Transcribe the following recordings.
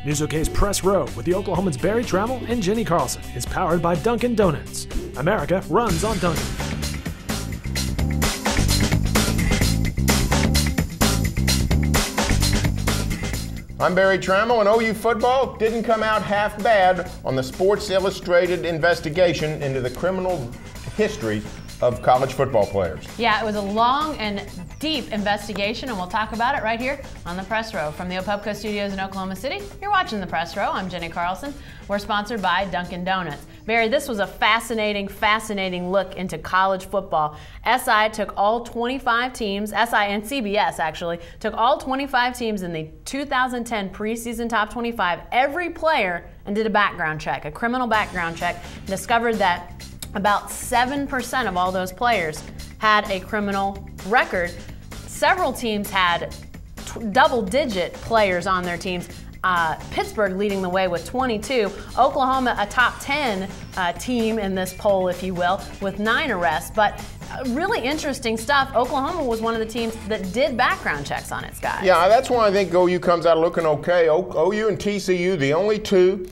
NewsOK's Press Row with the Oklahoman's Barry Tramel and Jenni Carlson is powered by Dunkin' Donuts. America runs on Dunkin'. I'm Barry Tramel, and OU football didn't come out half bad on the Sports Illustrated investigation into the criminal history of college football players. Yeah, it was a long and deep investigation, and we'll talk about it right here on the Press Row. From the Opubco Studios in Oklahoma City, you're watching the Press Row. I'm Jenni Carlson. We're sponsored by Dunkin' Donuts. Barry, this was a fascinating look into college football. SI took all 25 teams, SI and CBS actually, took all 25 teams in the 2010 preseason top 25, every player, and did a background check, a criminal background check, discovered that about 7% of all those players had a criminal record. Several teams had double-digit players on their teams. Pittsburgh leading the way with 22. Oklahoma, a top 10 team in this poll, if you will, with 9 arrests. But really interesting stuff. Oklahoma was one of the teams that did background checks on its guys. Yeah, that's why I think OU comes out looking okay. OU and TCU, the only two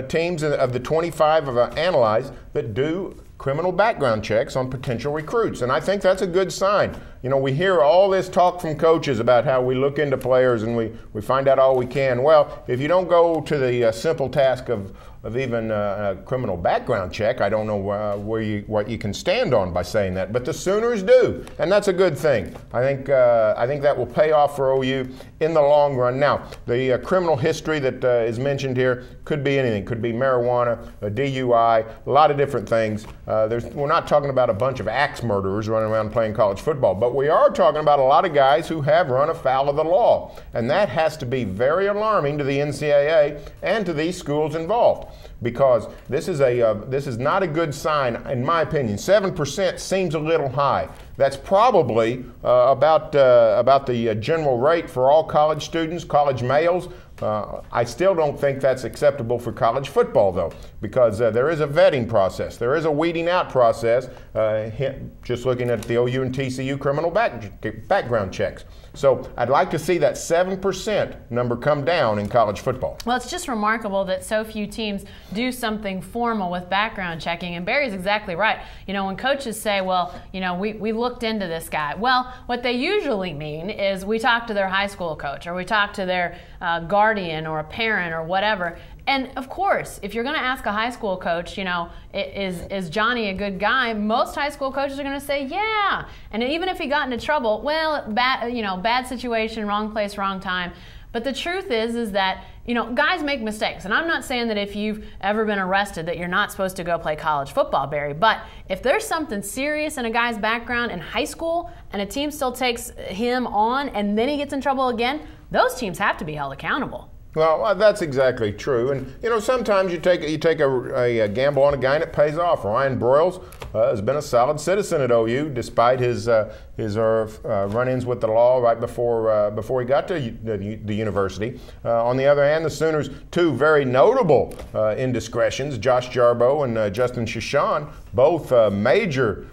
teams of the 25 I've analyzed that do criminal background checks on potential recruits, and I think that's a good sign. You know, we hear all this talk from coaches about how we look into players and we find out all we can. Well, if you don't go to the simple task of even a criminal background check, I don't know what you can stand on by saying that. But the Sooners do, and that's a good thing. I think that will pay off for OU in the long run. Now, the criminal history that is mentioned here could be anything. Could be marijuana, a DUI, a lot of different things. We're not talking about a bunch of axe murderers running around playing college football, but we are talking about a lot of guys who have run afoul of the law, and that has to be very alarming to the NCAA and to these schools involved, because this is not a good sign, in my opinion. 7% seems a little high. That's probably about the general rate for all college students, college males. I still don't think that's acceptable for college football, though, because there is a vetting process. There is a weeding out process, just looking at the OU and TCU criminal background checks. So I'd like to see that 7% number come down in college football. Well, it's just remarkable that so few teams do something formal with background checking, and Barry's exactly right. You know, when coaches say, well, you know, we looked into this guy, well, what they usually mean is we talked to their high school coach, or we talked to their guardian or a parent or whatever. And of course, if you're going to ask a high school coach, you know, is Johnny a good guy? Most high school coaches are going to say, yeah. And even if he got into trouble, well, bad situation, wrong place, wrong time. But the truth is that, you know, guys make mistakes. And I'm not saying that if you've ever been arrested that you're not supposed to go play college football, Barry. But if there's something serious in a guy's background in high school and a team still takes him on and then he gets in trouble again, those teams have to be held accountable. Well, that's exactly true. And, you know, sometimes you take a gamble on a guy and it pays off. Ryan Broyles has been a solid citizen at OU despite his run-ins with the law right before he got to the university. On the other hand, the Sooners, two very notable indiscretions, Josh Jarboe and Justin Shoshone, both major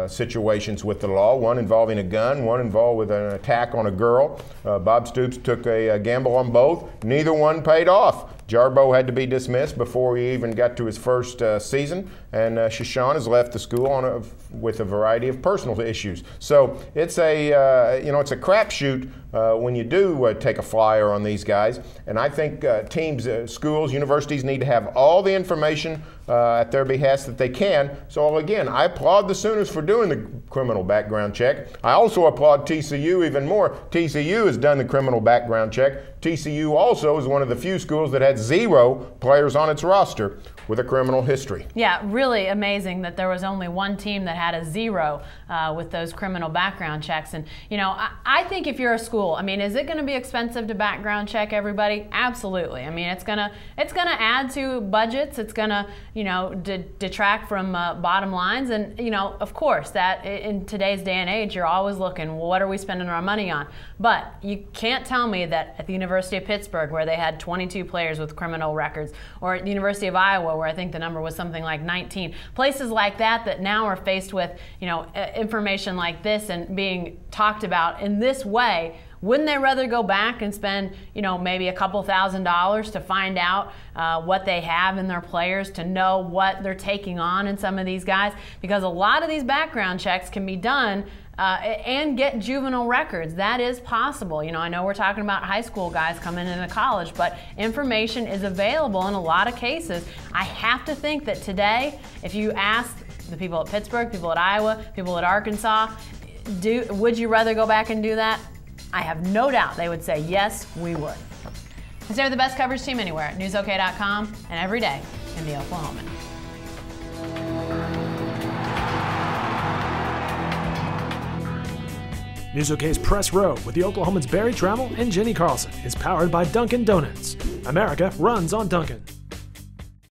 situations with the law, one involving a gun, one involved with an attack on a girl. Bob Stoops took a gamble on both. Neither one paid off. Jarboe had to be dismissed before he even got to his first season, and Shoshone has left the school with a variety of personal issues. So it's it's a crapshoot when you do take a flyer on these guys. And I think teams, schools, universities need to have all the information at their behest that they can. So again, I applaud the Sooners for doing the criminal background check. I also applaud TCU even more. TCU has done the criminal background check. TCU also is one of the few schools that had 0 players on its roster with a criminal history. Yeah, really amazing that there was only one team that had a 0 with those criminal background checks. And, you know, I think if you're a school, I mean, is it going to be expensive to background check everybody? Absolutely. I mean, it's gonna add to budgets. It's gonna, you know, detract from bottom lines. And, you know, of course, that in today's day and age, you're always looking, well, what are we spending our money on? But you can't tell me that at the University of Pittsburgh, where they had 22 players with criminal records, or at the University of Iowa, where I think the number was something like 19. Places like that now are faced with, you know, information like this and being talked about in this way. Wouldn't they rather go back and spend, maybe a couple $1,000s to find out what they have in their players, to know what they're taking on in some of these guys? Because a lot of these background checks can be done and get juvenile records. That is possible. I know we're talking about high school guys coming into college, but information is available in a lot of cases. I have to think that today, if you ask the people at Pittsburgh, people at Iowa, people at Arkansas, would you rather go back and do that? I have no doubt they would say, yes, we would. Stay with the best coverage team anywhere at newsok.com and every day in the Oklahoman. News OK's Press Row with the Oklahoman's Barry Tramel and Jenni Carlson is powered by Dunkin' Donuts. America runs on Dunkin'.